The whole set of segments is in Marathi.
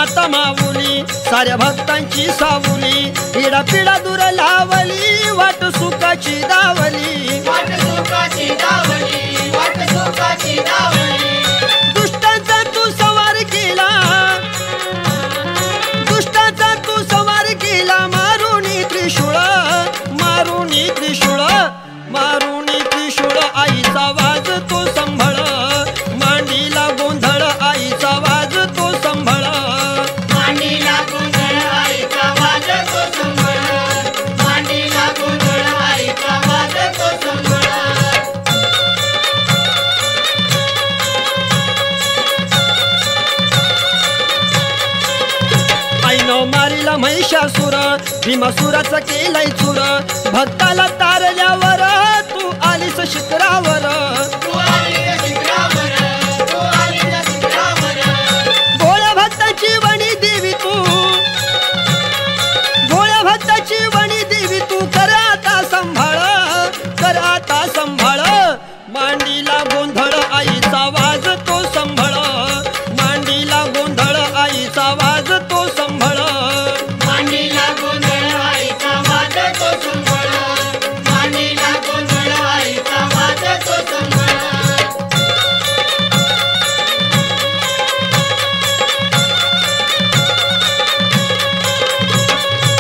माता माऊली साऱ्या भक्तांची सावली, इडा पिडा दूर लावली, वाट सुखाची दावली, वाट सुखाची दावली, वाट सुखाची दावली। दुष्टांचा तू संहार केला, दुष्टांचा तू संहार केला, मारुनी त्रिशूळ, मारुनी त्रिशूळ, मारुनी त्रिशूळ। आईचा वाज तो संभळ, मांडीला गोंधळ, आईचा वाज तो संभळ, मांडीला गोंधळ, आईचा वाज तो संभळ, मांडीला गोंधळ, आईचा वाज तो संभळ। आईनं मारिला महिषासुर, भीमासुराचा केलाय चूर, भक्ताला तारल्यावर तू आलीस शिखरावर, तू आलीस शिखरावर, तू आलीस शिखरावर। भोळ्या भक्ताची वणी देवी तू, भोळ्या भक्ताची वणी देवी तू, कर आता संभाळ, कर आता संभाळ, मांडीला गोंधळ, आईचा वाज तो संभळ, मांडीला गोंधळ, आईचा वाज तो संभळ, मांडीला गोंधळ, आईचा वाज तो संभळ, मांडीला गोंधळ, आईचा वाज तो संभळ।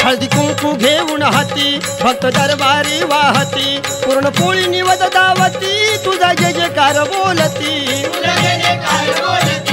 हळदी कुंकू घेऊन हाती, भक्त दरबारी वाहती, पूर्ण पोळी निवद दावती, तुझा जय जयकार बोलती, तुझा जय जयकार बोलती,